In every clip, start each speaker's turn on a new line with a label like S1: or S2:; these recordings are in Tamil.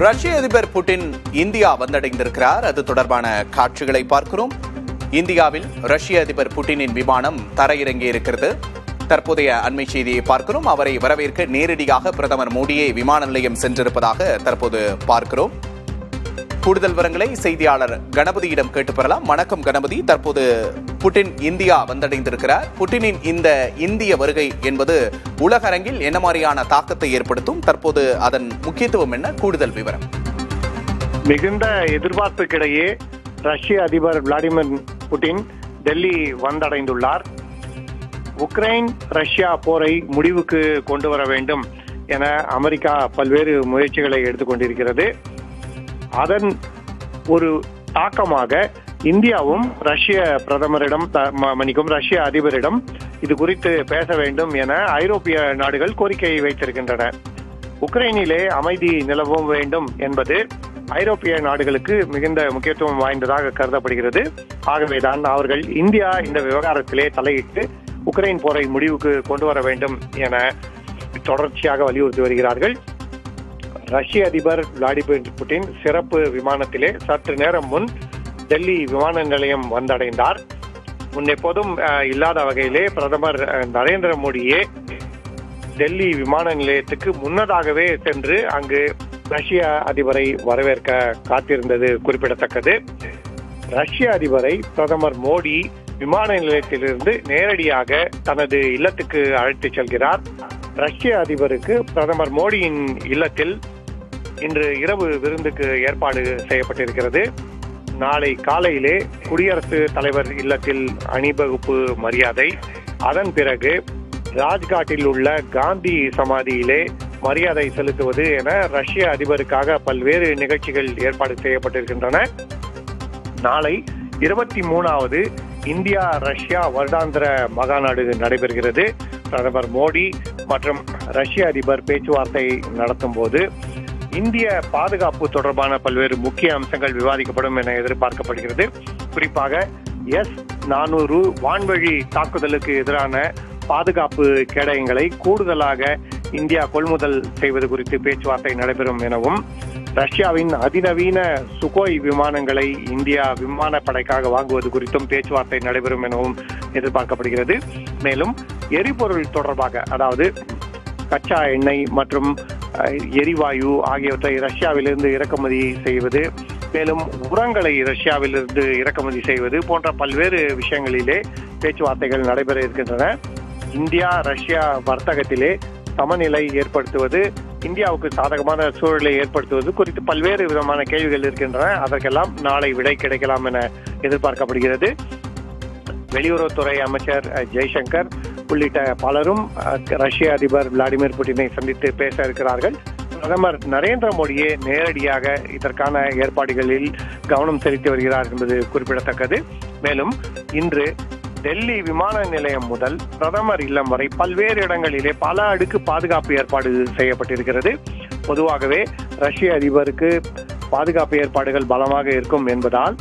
S1: ரஷ்ய அதிபர் புட்டின் இந்தியா வந்தடைந்திருக்கிறார். அது தொடர்பான காட்சிகளை பார்க்கிறோம். இந்தியாவில் ரஷ்ய அதிபர் புட்டினின் விமானம் தரையிறங்கி இருக்கிறது. தற்போதைய அண்மை செய்தியை பார்க்கிறோம். அவரை வரவேற்க நேரடியாக பிரதமர் மோடியே விமான நிலையம் சென்றிருப்பதாக தற்போது பார்க்கிறோம். கூடுதல் விவரங்களை செய்தியாளர் கணபதியிடம் கேட்டு பெறலாம். வணக்கம் கணபதி. தற்போது புட்டின் இந்தியா வந்தடைந்திருக்கிறார். புட்டினின் இந்த இந்திய வருகை என்பது உலக அரங்கில் என்ன மாதிரியான தாக்கத்தை ஏற்படுத்தும்? தற்போது அதன் முக்கியத்துவம் என்ன? கூடுதல் விவரம்.
S2: மிகுந்த எதிர்பார்ப்புக்கிடையே ரஷ்ய அதிபர் விளாடிமிர் புட்டின் டெல்லி வந்தடைந்துள்ளார். உக்ரைன் ரஷ்யா போரை முடிவுக்கு கொண்டு வர வேண்டும் என அமெரிக்கா பல்வேறு முயற்சிகளை எடுத்துக்கொண்டிருக்கிறது. அதன் ஒரு தாக்கமாக இந்தியாவும் ரஷ்ய அதிபரிடம் இது குறித்து பேச வேண்டும் என ஐரோப்பிய நாடுகள் கோரிக்கை வைத்திருக்கின்றன. உக்ரைனிலே அமைதி நிலவும் வேண்டும் என்பது ஐரோப்பிய நாடுகளுக்கு மிகுந்த முக்கியத்துவம் வாய்ந்ததாக கருதப்படுகிறது. ஆகவேதான் அவர்கள் இந்தியா இந்த விவகாரத்திலே தலையிட்டு உக்ரைன் போரை முடிவுக்கு கொண்டு வர வேண்டும் என தொடர்ச்சியாக வலியுறுத்தி வருகிறார்கள். ரஷ்ய அதிபர் விளாடிமிர் புட்டின் சிறப்பு விமானத்திலே சற்று நேரம் முன் டெல்லி விமான நிலையம் வந்தடைந்தார். முன்னெப்போதும் இல்லாத வகையிலே பிரதமர் நரேந்திர மோடியே டெல்லி விமான நிலையத்துக்கு முன்னதாகவே சென்று அங்கு ரஷ்ய அதிபரை வரவேற்க காத்திருந்தது குறிப்பிடத்தக்கது. ரஷ்ய அதிபரை பிரதமர் மோடி விமான நிலையத்திலிருந்து நேரடியாக தனது இல்லத்துக்கு அழைத்துச் செல்கிறார். ரஷ்ய அதிபருக்கு பிரதமர் மோடியின் இல்லத்தில் இன்று இரவு விருந்துக்கு ஏற்பாடு செய்யப்பட்டிருக்கிறது. நாளை காலையிலே குடியரசுத் தலைவர் இல்லத்தில் அணிவகுப்பு மரியாதை, அதன் பிறகு ராஜ்காட்டில் உள்ள காந்தி சமாதியிலே மரியாதை செலுத்துவது என ரஷ்ய அதிபருக்காக பல்வேறு நிகழ்ச்சிகள் ஏற்பாடு செய்யப்பட்டிருக்கின்றன. நாளை 23வது இந்தியா ரஷ்யா வருடாந்திர மகாநாடு நடைபெறுகிறது. பிரதமர் மோடி மற்றும் ரஷ்ய அதிபர் பேச்சுவார்த்தை நடத்தும் போது இந்திய பாதுகாப்பு தொடர்பான பல்வேறு முக்கிய அம்சங்கள் விவாதிக்கப்படும் என எதிர்பார்க்கப்படுகிறது. குறிப்பாக S-400 வான்வழி தாக்குதலுக்கு எதிரான பாதுகாப்பு கேடயங்களை கூடுதலாக இந்தியா கொள்முதல் செய்வது குறித்து பேச்சுவார்த்தை நடைபெறும் எனவும், ரஷ்யாவின் அதிநவீன சுகோய் விமானங்களை இந்தியா விமானப்படைக்காக வாங்குவது குறித்தும் பேச்சுவார்த்தை நடைபெறும் எனவும் எதிர்பார்க்கப்படுகிறது. மேலும் எரிபொருள் தொடர்பாக, அதாவது கச்சா எண்ணெய் மற்றும் எரிவாயு ஆகியவற்றை ரஷ்யாவிலிருந்து இறக்குமதி செய்வது, மேலும் உரங்களை ரஷ்யாவிலிருந்து இறக்குமதி செய்வது போன்ற பல்வேறு விஷயங்களிலே பேச்சுவார்த்தைகள் நடைபெற இருக்கின்றன. இந்தியா ரஷ்யா வர்த்தகத்திலே சமநிலை ஏற்படுத்துவது, இந்தியாவுக்கு சாதகமான சூழலை ஏற்படுத்துவது குறித்து பல்வேறு விதமான கேள்விகள் இருக்கின்றன. அதற்கெல்லாம் நாளை விடை கிடைக்கலாம் என எதிர்பார்க்கப்படுகிறது. வெளியுறவுத்துறை அமைச்சர் ஜெய்சங்கர் உள்ளிட்ட பலரும் ரஷ்ய அதிபர் விளாடிமிர் புட்டினை சந்தித்து பேச இருக்கிறார்கள். பிரதமர் நரேந்திர மோடியே நேரடியாக இதற்கான ஏற்பாடுகளில் கவனம் செலுத்தி வருகிறார் என்பது குறிப்பிடத்தக்கது. மேலும் இன்று டெல்லி விமான நிலையம் முதல் பிரதமர் இல்லம் வரை பல்வேறு இடங்களிலே பல அடுக்கு பாதுகாப்பு ஏற்பாடு செய்யப்பட்டிருக்கிறது. பொதுவாகவே ரஷ்ய அதிபருக்கு பாதுகாப்பு ஏற்பாடுகள் பலமாக இருக்கும் என்பதால்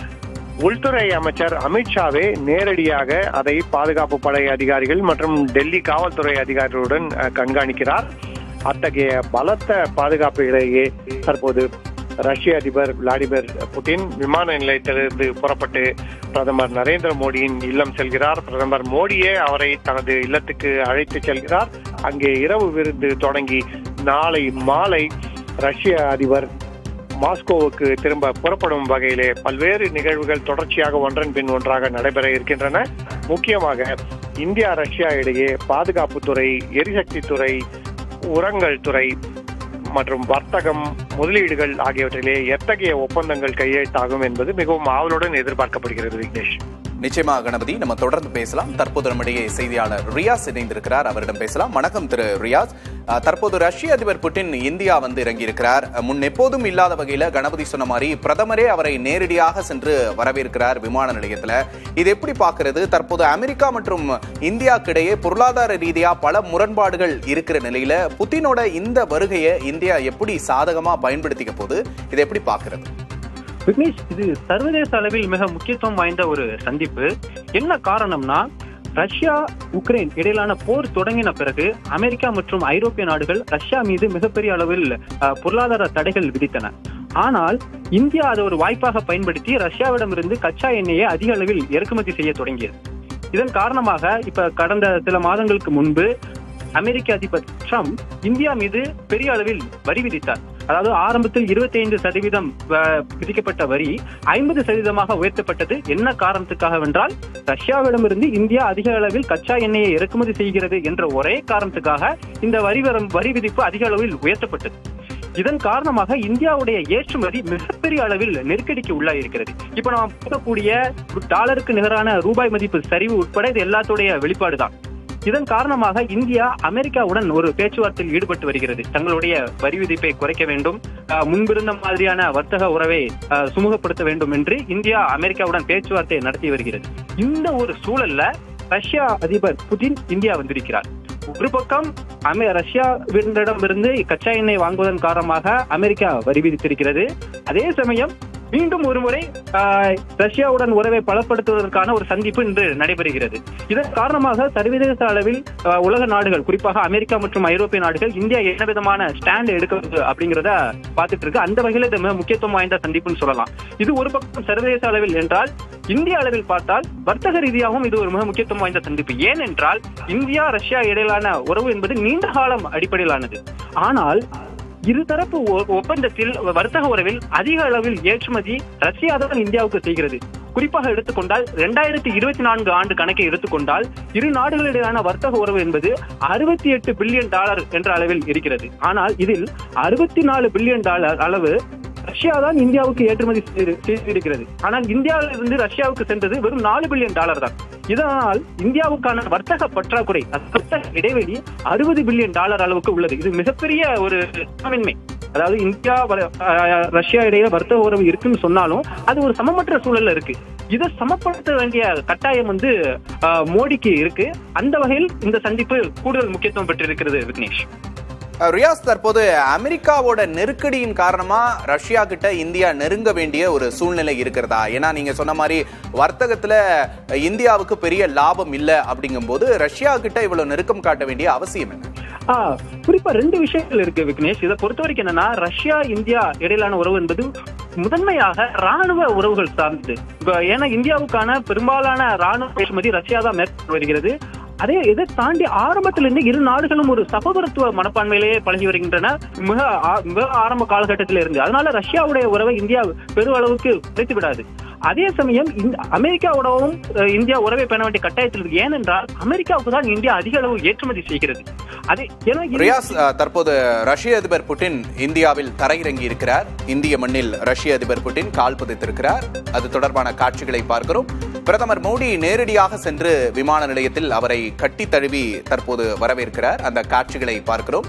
S2: உள்துறை அமைச்சர் அமித்ஷாவே நேரடியாக அதை பாதுகாப்பு படை அதிகாரிகள் மற்றும் டெல்லி காவல்துறை அதிகாரிகளுடன் கண்காணிக்கிறார். அத்தகைய பலத்த பாதுகாப்பு இடையே தற்போது ரஷ்ய அதிபர் விளாடிமிர் புட்டின் விமான நிலையத்திலிருந்து புறப்பட்டு பிரதமர் நரேந்திர மோடியின் இல்லம் செல்கிறார். பிரதமர் மோடியே அவரை தனது இல்லத்துக்கு அழைத்து செல்கிறார். அங்கே இரவு விருந்து தொடங்கி நாளை மாலை ரஷ்ய அதிபர் மாஸ்கோவுக்கு திரும்ப புறப்படும் வகையிலே பல்வேறு நிகழ்வுகள் தொடர்ச்சியாக ஒன்றன் பின் ஒன்றாக நடைபெற இருக்கின்றன. முக்கியமாக இந்தியா ரஷ்யா இடையே பாதுகாப்புத்துறை, எரிசக்தி துறை, உரங்கள் துறை மற்றும் வர்த்தகம், முதலீடுகள் ஆகியவற்றிலே எத்தகைய ஒப்பந்தங்கள் கையெழுத்தாகும் என்பது மிகவும் ஆவலுடன் எதிர்பார்க்கப்படுகிறது. விக்னேஷ்,
S1: நிச்சயமாக கணபதி, நம்ம தொடர்ந்து பேசலாம். தற்போது நம்முடைய செய்தியாளர் ரியாஸ் இணைந்திருக்கிறார். அவரிடம் பேசலாம். வணக்கம் திரு ரியாஸ். தற்போது ரஷ்ய அதிபர் புட்டின் இந்தியா வந்து இறங்கியிருக்கிறார். முன் எப்போதும் இல்லாத வகையில கணபதி சொன்ன மாதிரி பிரதமரே அவரை நேரடியாக சென்று வரவேற்கிறார் விமான நிலையத்தில். இது எப்படி பார்க்கிறது? தற்போது அமெரிக்கா மற்றும் இந்தியாவுக்கு இடையே பொருளாதார ரீதியா பல முரண்பாடுகள் இருக்கிற நிலையில புட்டினோட இந்த வருகையை இந்தியா எப்படி சாதகமா பயன்படுத்திக்க போது, இதை எப்படி பார்க்கிறது?
S3: விக்னேஷ், இது சர்வதேச அளவில் மிக முக்கியத்துவம் வாய்ந்த ஒரு சந்திப்பு. என்ன காரணம்னா, ரஷ்யா உக்ரைன் இடையிலான போர் தொடங்கின பிறகு அமெரிக்கா மற்றும் ஐரோப்பிய நாடுகள் ரஷ்யா மீது மிகப்பெரிய அளவில் பொருளாதார தடைகள் விதித்தன. ஆனால் இந்தியா அதை ஒரு வாய்ப்பாக பயன்படுத்தி ரஷ்யாவிடமிருந்து கச்சா எண்ணெயை அதிக அளவில் இறக்குமதி செய்ய தொடங்கியது. இதன் காரணமாக இப்ப கடந்த சில மாதங்களுக்கு முன்பு அமெரிக்க அதிபர் ட்ரம்ப் இந்தியா மீது பெரிய அளவில் வரி விதித்தார். அதாவது ஆரம்பத்தில் 25% விதிக்கப்பட்ட வரி 50% உயர்த்தப்பட்டது. என்ன காரணத்துக்காக வென்றால் ரஷ்யாவிடமிருந்து இந்தியா அதிக அளவில் கச்சா எண்ணெயை இறக்குமதி செய்கிறது என்ற ஒரே காரணத்துக்காக இந்த வரி விதிப்பு அதிக அளவில் உயர்த்தப்பட்டது. இதன் காரணமாக இந்தியாவுடைய ஏற்றுமதி மிகப்பெரிய அளவில் நெருக்கடிக்கு உள்ளாயிருக்கிறது. இப்ப நாம் பார்க்கக்கூடிய டாலருக்கு நிகரான ரூபாய் மதிப்பு சரிவு உட்பட இது எல்லாத்துடைய வெளிப்பாடுதான். இதன் காரணமாக இந்தியா அமெரிக்காவுடன் ஒரு பேச்சுவார்த்தையில் ஈடுபட்டு வருகிறது. தங்களுடைய வரி விதிப்பை குறைக்க வேண்டும், முன்பிருந்த மாதிரியான வர்த்தக உறவை சுமூகப்படுத்த வேண்டும் என்று இந்தியா அமெரிக்காவுடன் பேச்சுவார்த்தை நடத்தி வருகிறது. இந்த ஒரு சூழல்ல ரஷ்யா அதிபர் புதின் இந்தியா வந்திருக்கிறார். ஒரு பக்கம் ரஷ்யாவிடமிருந்து கச்சா எண்ணெய் வாங்குவதன் காரணமாக அமெரிக்கா வரி விதித்திருக்கிறது. அதே சமயம் மீண்டும் ஒருமுறை ரஷ்யாவுடன் உறவை பலப்படுத்துவதற்கான ஒரு சந்திப்பு இன்று நடைபெறுகிறது. இதன் காரணமாக சர்வதேச அளவில் உலக நாடுகள், குறிப்பாக அமெரிக்கா மற்றும் ஐரோப்பிய நாடுகள் இந்தியா என்ன விதமான ஸ்டாண்ட் எடுக்கிறது அப்படிங்கிறத பார்த்துட்டு இருக்கு. அந்த வகையில் இது முக்கியத்துவம் வாய்ந்த சந்திப்புன்னு சொல்லலாம். இது ஒரு பக்கம் சர்வதேச அளவில் என்றால், இந்திய அளவில் பார்த்தால் வர்த்தக ரீதியாகவும் இது ஒரு மிக முக்கியத்துவம் வாய்ந்த சந்திப்பு. ஏனென்றால் இந்தியா ரஷ்யா இடையிலான உறவு என்பது நீண்ட காலம் அடிப்படையிலானது. ஆனால் இருதரப்பு ஒப்பந்தத்தில் வர்த்தக உறவில் அதிக அளவில் ஏற்றுமதி ரஷ்யா தான் இந்தியாவுக்கு செய்கிறது. குறிப்பாக எடுத்துக்கொண்டால் 2024 ஆண்டு கணக்கை எடுத்துக்கொண்டால் இரு நாடுகளிடையான வர்த்தக உறவு என்பது $68 பில்லியன் என்ற அளவில் இருக்கிறது. ஆனால் இதில் $64 பில்லியன் அளவு ரஷ்யா தான் இந்தியாவுக்கு ஏற்றுமதி செய்திருக்கிறது. ஆனால் இந்தியாவில் இருந்து ரஷ்யாவுக்கு சென்றது வெறும் $4 பில்லியன் தான். இதனால் இந்தியாவுக்கான வர்த்தக பற்றாக்குறை, இடைவெளி $60 பில்லியன் அளவுக்கு உள்ளது. இது மிகப்பெரிய ஒரு சமமின்மை. அதாவது இந்தியா ரஷ்யா இடையே வர்த்தக உறவு இருக்குன்னு சொன்னாலும் அது ஒரு சமமற்ற சூழல்ல இருக்கு. இதை சமப்படுத்த வேண்டிய கட்டாயம் மோடிக்கு இருக்கு. அந்த வகையில் இந்த சந்திப்பு கூடுதல் முக்கியத்துவம் பெற்றிருக்கிறது. விக்னேஷ்,
S1: ரியாஸ், தற்போது அமெரிக்காவோட நெருக்கடியின் காரணமா ரஷ்யா கிட்ட இந்தியா நெருங்க வேண்டிய ஒரு சூழ்நிலை இருக்கிறதா? ஏன்னா நீங்க சொன்ன மாதிரி வர்த்தகத்துல இந்தியாவுக்கு பெரிய லாபம் இல்ல அப்படிங்கும் போது ரஷ்யா கிட்ட இவ்வளவு நெருக்கம் காட்ட வேண்டிய அவசியம் என்ன?
S3: குறிப்பா 2 விஷயங்கள் இருக்கு விக்னேஷ். இதை பொறுத்த வரைக்கும் என்னன்னா, ரஷ்யா இந்தியா இடையிலான உறவு என்பது முதன்மையாக ராணுவ உறவுகள் சார்ந்தது. ஏன்னா இந்தியாவுக்கான பெரும்பாலான ராணுவ ஏற்றுமதி ரஷ்யா தான் மேற்கொண்டு வருகிறது. இதை தாண்டி ஆரம்பத்திலிருந்து இரு நாடுகளும் ஒரு சகோதரத்துவ மனப்பான்மையிலேயே பழகி வருகின்றன, மிக ஆரம்ப காலகட்டத்தில இருந்து. அதனால ரஷ்யாவுடைய உறவை இந்தியா பெரும் அளவுக்கு குறைத்து விடாது. அதே சமயம் அமெரிக்காவோடவும் இந்தியா உறவை பெற வேண்டிய கட்டாயத்தில் இருக்கு. ஏனென்றால் அமெரிக்காவுக்கு தான் இந்தியா அதிக அளவு ஏற்றுமதி செய்கிறது.
S1: தற்போது ரஷ்ய அதிபர் புட்டின் இந்தியாவில் தரையிறங்கி இருக்கிறார். இந்திய மண்ணில் ரஷ்ய அதிபர் புட்டின் கால் பதித்திருக்கிறார். அது தொடர்பான காட்சிகளை பார்க்கிறோம். பிரதமர் மோடி நேரடியாக சென்று விமான நிலையத்தில் அவரை கட்டி தழுவி தற்போது வரவேற்கிறார். அந்த காட்சிகளை பார்க்கிறோம்.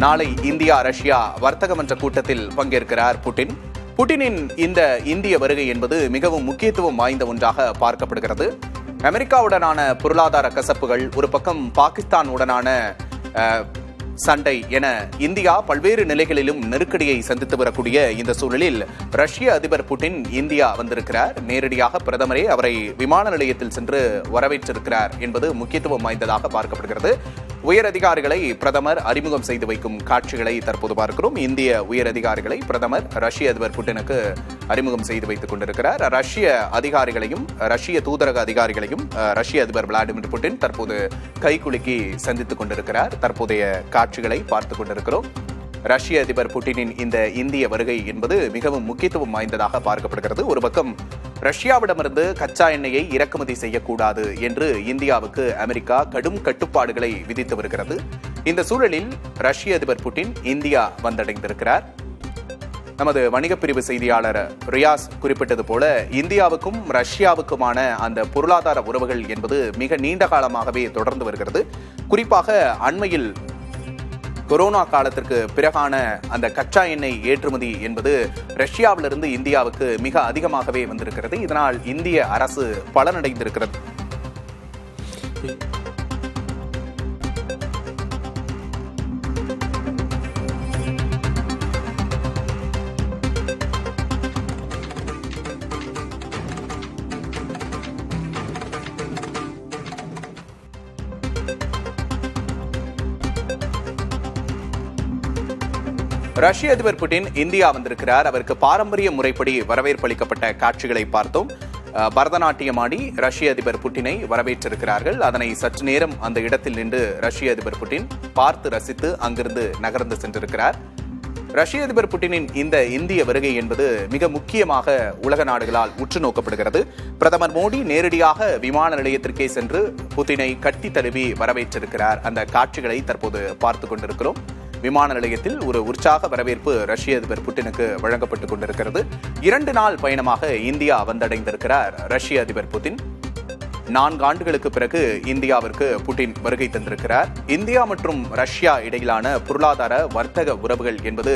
S1: நாளை இந்தியா ரஷ்யா வர்த்தக மன்ற கூட்டத்தில் பங்கேற்கிறார் புட்டின். புட்டினின் இந்த இந்திய வருகை என்பது மிகவும் முக்கியத்துவம் வாய்ந்த ஒன்றாக பார்க்கப்படுகிறது. அமெரிக்காவுடனான பொருளாதார கசப்புகள், ஒரு பக்கம் பாகிஸ்தானுடனான சண்டை என இந்தியா பல்வேறு நிலைகளிலும் நெருக்கடியை சந்தித்து வரக்கூடிய இந்த சூழலில் ரஷ்ய அதிபர் புட்டின் இந்தியா வந்திருக்கிறார். நேரடியாக பிரதமரே அவரை விமான நிலையத்தில் சென்று வரவேற்றிருக்கிறார் என்பது முக்கியத்துவம் வாய்ந்ததாக பார்க்கப்படுகிறது. உயர் அதிகாரிகளை பிரதமர் அறிமுகம் செய்து வைக்கும் காட்சிகளை தற்போது பார்க்கிறோம். இந்திய உயர் அதிகாரிகளை பிரதமர் ரஷ்ய அதிபர் புட்டினுக்கு அறிமுகம் செய்து வைத்துக் கொண்டிருக்கிறார். ரஷ்ய அதிகாரிகளையும் ரஷ்ய தூதரக அதிகாரிகளையும் ரஷ்ய அதிபர் விளாடிமிர் புட்டின் தற்போது கைகுலுக்கி சந்தித்துக் கொண்டிருக்கிறார். தற்போதைய காட்சிகளை பார்த்துக் கொண்டிருக்கிறோம். ரஷ்ய அதிபர் புட்டினின் இந்த இந்திய வருகை என்பது மிகவும் முக்கியத்துவம் வாய்ந்ததாக பார்க்கப்படுகிறது. ஒரு பக்கம் ரஷ்யாவிடமிருந்து கச்சா எண்ணெயை இறக்குமதி செய்யக்கூடாது என்று இந்தியாவுக்கு அமெரிக்கா கடும் கட்டுப்பாடுகளை விதித்து வருகிறது. இந்த சூழலில் ரஷ்ய அதிபர் புட்டின் இந்தியா வந்தடைந்திருக்கிறார். நமது வணிகப் பிரிவு செய்தியாளர் ரியாஸ் குறிப்பிட்டது போல இந்தியாவுக்கும் ரஷ்யாவுக்குமான அந்த பொருளாதார உறவுகள் என்பது மிக நீண்ட காலமாகவே தொடர்ந்து வருகிறது. குறிப்பாக அண்மையில் கொரோனா காலத்திற்கு பிறகான அந்த கச்சா எண்ணெய் ஏற்றுமதி என்பது ரஷ்யாவிலிருந்து இந்தியாவுக்கு மிக அதிகமாகவே வந்திருக்கிறது. இதனால் இந்திய அரசு பலனடைந்திருக்கிறது. ரஷ்ய அதிபர் புட்டின் இந்தியா வந்திருக்கிறார். அவருக்கு பாரம்பரிய முறைப்படி வரவேற்பு அளிக்கப்பட்ட காட்சிகளை பார்த்தோம். பரதநாட்டியம் ஆடி ரஷ்ய அதிபர் புட்டினை வரவேற்றிருக்கிறார்கள். அதனை சற்று நேரம் அந்த இடத்தில் நின்று ரஷ்ய அதிபர் புட்டின் பார்த்து ரசித்து அங்கிருந்து நகர்ந்து சென்றிருக்கிறார். ரஷ்ய அதிபர் புட்டினின் இந்த இந்திய வருகை என்பது மிக முக்கியமாக உலக நாடுகளால் உற்று நோக்கப்படுகிறது. பிரதமர் மோடி நேரடியாக விமான நிலையத்திற்கே சென்று புட்டினை கட்டி தழுவி வரவேற்றிருக்கிறார். அந்த காட்சிகளை தற்போது பார்த்துக் கொண்டிருக்கிறோம். விமான நிலையத்தில் ஒரு உற்சாக வரவேற்பு ரஷ்ய அதிபர் புட்டினுக்கு வழங்கப்பட்டுக் கொண்டிருக்கிறது. 2 நாள் பயணமாக இந்தியா வந்தடைந்திருக்கிறார் ரஷ்ய அதிபர் புட்டின். 4 ஆண்டுகளுக்கு பிறகு இந்தியாவிற்கு புட்டின் வருகை தந்திருக்கிறார். இந்தியா மற்றும் ரஷ்யா இடையிலான பொருளாதார வர்த்தக உறவுகள் என்பது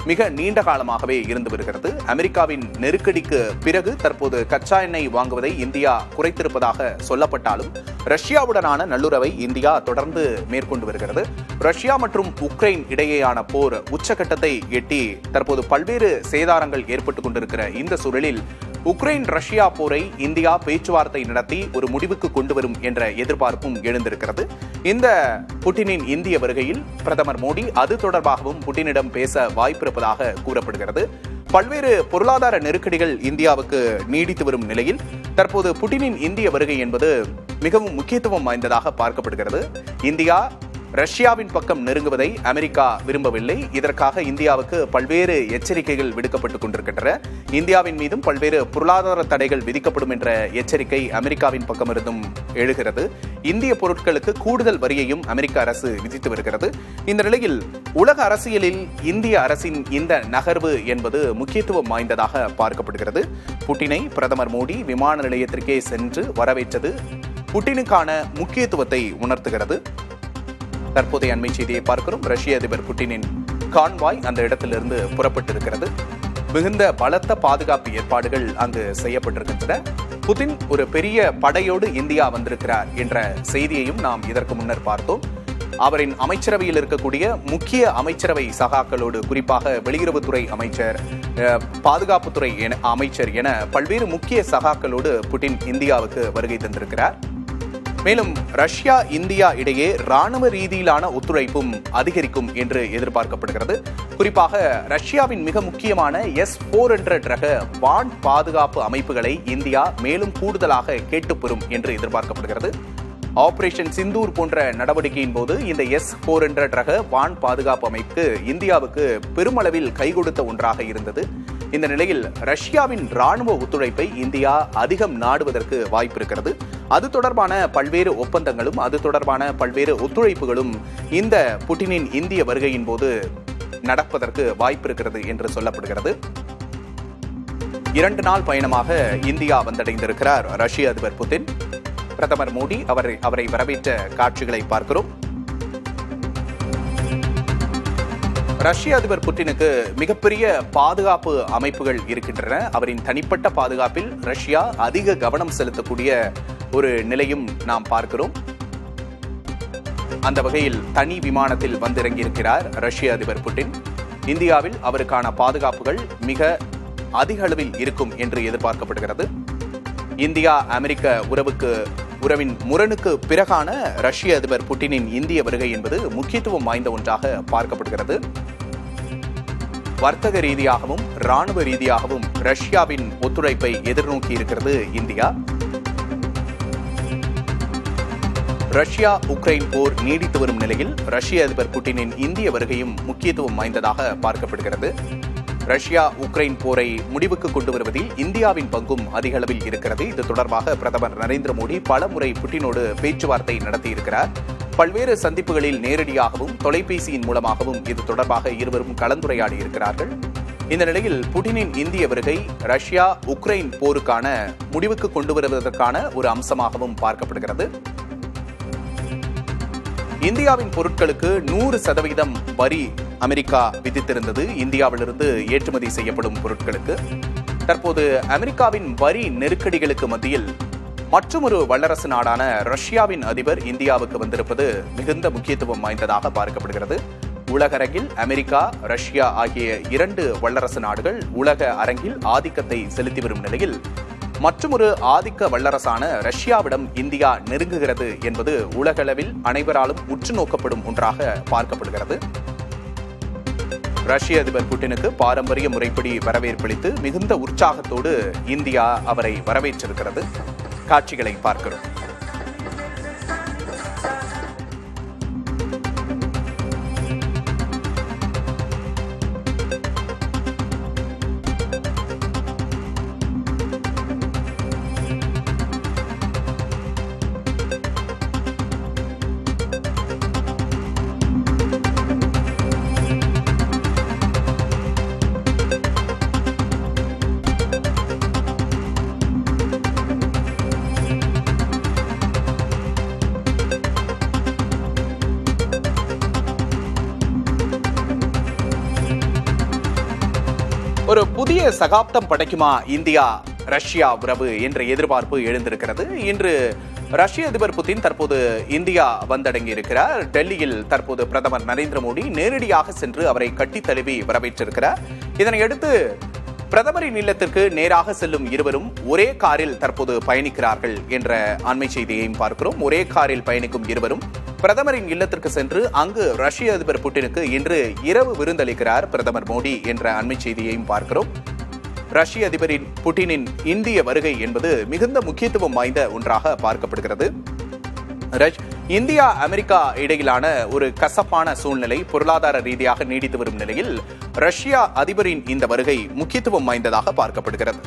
S1: மிக நீண்ட காலமாகவே இருந்து வருகிறது. அமெரிக்காவின் நெருக்கடிக்கு பிறகு தற்போது கச்சா எண்ணெய் வாங்குவதை இந்தியா குறைத்திருப்பதாக சொல்லப்பட்டாலும் ரஷ்யாவுடனான நல்லுறவை இந்தியா தொடர்ந்து மேற்கொண்டு வருகிறது. ரஷ்யா மற்றும் உக்ரைன் இடையேயான போர் உச்சகட்டத்தை எட்டி தற்போது பல்வேறு சேதாரங்கள் ஏற்பட்டுக் கொண்டிருக்கிற இந்த சூழலில் உக்ரைன் ரஷ்யா போரை இந்தியா பேச்சுவார்த்தை நடத்தி ஒரு முடிவுக்கு கொண்டு வரும் என்ற எதிர்பார்ப்பும் எழுந்திருக்கிறது. இந்த புட்டினின் இந்திய வருகையில் பிரதமர் மோடி அது தொடர்பாகவும் புட்டினிடம் பேச வாய்ப்பிருப்பதாக கூறப்படுகிறது. பல்வேறு பொருளாதார நெருக்கடிகள் இந்தியாவுக்கு நீடித்து வரும் நிலையில் தற்போது புட்டினின் இந்திய வருகை என்பது மிகவும் முக்கியத்துவம் வாய்ந்ததாக பார்க்கப்படுகிறது. இந்தியா ரஷ்யாவின் பக்கம் நெருங்குவதை அமெரிக்கா விரும்பவில்லை. இதற்காக இந்தியாவுக்கு பல்வேறு எச்சரிக்கைகள் விடுக்கப்பட்டுக் கொண்டிருக்கின்றன. இந்தியாவின் மீதும் பல்வேறு பொருளாதார தடைகள் விதிக்கப்படும் என்ற எச்சரிக்கை அமெரிக்காவின் பக்கமிருந்தும் எழுகிறது. இந்திய பொருட்களுக்கு கூடுதல் வரியையும் அமெரிக்க அரசு விதித்து வருகிறது. இந்த நிலையில் உலக அரசியலில் இந்திய அரசின் இந்த நகர்வு என்பது முக்கியத்துவம் வாய்ந்ததாக பார்க்கப்படுகிறது. புட்டினை பிரதமர் மோடி விமான நிலையத்திற்கே சென்று வரவேற்றது புட்டினுக்கான முக்கியத்துவத்தை உணர்த்துகிறது. தற்போதைய அண்மை செய்தியை பார்க்கிறோம். ரஷ்ய அதிபர் புட்டினின் கான்வாய் அந்த இடத்திலிருந்து புறப்பட்டிருக்கிறது. மிகுந்த பலத்த பாதுகாப்பு ஏற்பாடுகள் அங்கு செய்யப்பட்டிருக்கின்றன. புட்டின் ஒரு பெரிய படையோடு இந்தியா வந்திருக்கிறார் என்ற செய்தியையும் நாம் இதற்கு முன்னர் பார்த்தோம். அவரின் அமைச்சரவையில் இருக்கக்கூடிய முக்கிய அமைச்சரவை சகாக்களோடு, குறிப்பாக வெளியுறவுத்துறை அமைச்சர், பாதுகாப்புத்துறை அமைச்சர் என பல்வேறு முக்கிய சகாக்களோடு புட்டின் இந்தியாவுக்கு வருகை தந்திருக்கிறார். மேலும் ரஷ்யா இந்தியா இடையே ராணுவ ரீதியிலான ஒத்துழைப்பும் அதிகரிக்கும் என்று எதிர்பார்க்கப்படுகிறது. குறிப்பாக ரஷ்யாவின் மிக முக்கியமான S-400 ரக வான் பாதுகாப்பு அமைப்புகளை இந்தியா மேலும் கூடுதலாக கேட்டுப்பெறும் என்று எதிர்பார்க்கப்படுகிறது. ஆபரேஷன் சிந்தூர் போன்ற நடவடிக்கையின் போது இந்த S-400 ரக வான் பாதுகாப்பு அமைப்பு இந்தியாவுக்கு பெருமளவில் கை கொடுத்த ஒன்றாக இருந்தது. இந்த நிலையில் ரஷ்யாவின் ராணுவ ஒத்துழைப்பை இந்தியா அதிகம் நாடுவதற்கு வாய்ப்பு இருக்கிறது. அது தொடர்பான பல்வேறு ஒப்பந்தங்களும் அது தொடர்பான பல்வேறு ஒத்துழைப்புகளும் இந்த புட்டினின் இந்திய வருகையின் போது நடப்பதற்கு வாய்ப்பு இருக்கிறது என்று சொல்லப்படுகிறது. 2 நாள் பயணமாக இந்தியா வந்தடைந்திருக்கிறார் ரஷ்ய அதிபர் புட்டின். பிரதமர் மோடி அவரை வரவேற்ற காட்சிகளை பார்க்கிறோம். ரஷ்ய அதிபர் புட்டினுக்கு மிகப்பெரிய பாதுகாப்பு அமைப்புகள் இருக்கின்றன. அவரின் தனிப்பட்ட பாதுகாப்பில் ரஷ்யா அதிக கவனம் செலுத்தக்கூடிய ஒரு நிலையும் நாம் பார்க்கிறோம். அந்த வகையில் தனி விமானத்தில் வந்திறங்கியிருக்கிறார் ரஷ்ய அதிபர் புட்டின். இந்தியாவில் அவருக்கான பாதுகாப்புகள் மிக அதிக அளவில் இருக்கும் என்று எதிர்பார்க்கப்படுகிறது. இந்தியா அமெரிக்க உறவின் முரணுக்கு பிறகான ரஷ்ய அதிபர் புட்டினின் இந்திய வருகை என்பது முக்கியத்துவம் வாய்ந்த ஒன்றாக பார்க்கப்படுகிறது. வர்த்தக ரீதியாகவும் ராணுவ ரீதியாகவும் ரஷ்யாவின் ஒத்துழைப்பை எதிர்நோக்கி இருக்கிறது இந்தியா. ரஷ்யா உக்ரைன் போர் நீடித்து வரும் நிலையில் ரஷ்ய அதிபர் புட்டினின் இந்திய வருகையும் முக்கியத்துவம் வாய்ந்ததாக பார்க்கப்படுகிறது. ரஷ்யா உக்ரைன் போரை முடிவுக்கு கொண்டு வருவதில் இந்தியாவின் பங்கும் அதிக அளவில் இருக்கிறது. இது தொடர்பாக பிரதமர் நரேந்திர மோடி பல முறை புட்டினோடு பேச்சுவார்த்தை நடத்தியிருக்கிறார். பல்வேறு சந்திப்புகளில் நேரடியாகவும் தொலைபேசியின் மூலமாகவும் இது தொடர்பாக இருவரும் கலந்துரையாடி இருக்கிறார்கள். இந்த நிலையில் புட்டினின் இந்திய வருகை ரஷ்யா உக்ரைன் போருக்கான முடிவுக்கு கொண்டு வருவதற்கான ஒரு அம்சமாகவும் பார்க்கப்படுகிறது. இந்தியாவின் பொருட்களுக்கு 100% வரி அமெரிக்கா விதித்திருந்தது. இந்தியாவிலிருந்து ஏற்றுமதி செய்யப்படும் பொருட்களுக்கு தற்போது அமெரிக்காவின் வரி நெருக்கடிகளுக்கு மத்தியில் மற்றொரு வல்லரசு நாடான ரஷ்யாவின் அதிபர் இந்தியாவுக்கு வந்திருப்பது மிகுந்த முக்கியத்துவம் வாய்ந்ததாக பார்க்கப்படுகிறது. உலக அரங்கில் அமெரிக்கா, ரஷ்யா ஆகிய 2 வல்லரசு நாடுகள் உலக அரங்கில் ஆதிக்கத்தை செலுத்தி வரும் நிலையில் மற்றொரு ஆதிக்க வல்லரசான ரஷ்யாவிடம் இந்தியா நெருங்குகிறது என்பது உலகளவில் அனைவராலும் உற்று நோக்கப்படும் ஒன்றாக பார்க்கப்படுகிறது. ரஷ்ய அதிபர் புட்டினுக்கு பாரம்பரிய முறைப்படி வரவேற்பளித்து மிகுந்த உற்சாகத்தோடு இந்தியா அவரை வரவேற்றிருக்கிறது. காட்சிகளை பார்க்கிறோம். ஒரு புதிய சகாப்தம் படைக்குமா இந்தியா ரஷ்யா உறவு என்ற எதிர்பார்ப்பு எழுந்திருக்கிறது. இன்று ரஷ்ய அதிபர் புதின் தற்போது இந்தியா வந்தடங்கி இருக்கிறார். டெல்லியில் தற்போது பிரதமர் நரேந்திர மோடி நேரடியாக சென்று அவரை கட்டி தழுவி வரவேற்றிருக்கிறார். இதனையடுத்து பிரதமரின் இல்லத்திற்கு நேராக செல்லும் இருவரும் ஒரே காரில் தற்போது பயணிக்கிறார்கள் என்ற அண்மை செய்தியையும் பார்க்கிறோம். ஒரே காரில் பயணிக்கும் இருவரும் பிரதமரின் இல்லத்திற்கு சென்று அங்கு ரஷ்ய அதிபர் புட்டினுக்கு இன்று இரவு விருந்தளிக்கிறார் பிரதமர் மோடி என்ற அண்மை செய்தியையும் பார்க்கிறோம். ரஷ்ய அதிபரின் புட்டினின் இந்திய வருகை என்பது மிகுந்த முக்கியத்துவம் வாய்ந்த ஒன்றாக பார்க்கப்படுகிறது. இந்தியா அமெரிக்கா இடையிலான ஒரு கசப்பான சூழ்நிலை பொருளாதார ரீதியாக நீடித்து வரும் நிலையில் ரஷ்யா அதிபரின் இந்த வருகை முக்கியத்துவம் வாய்ந்ததாக பார்க்கப்படுகிறது.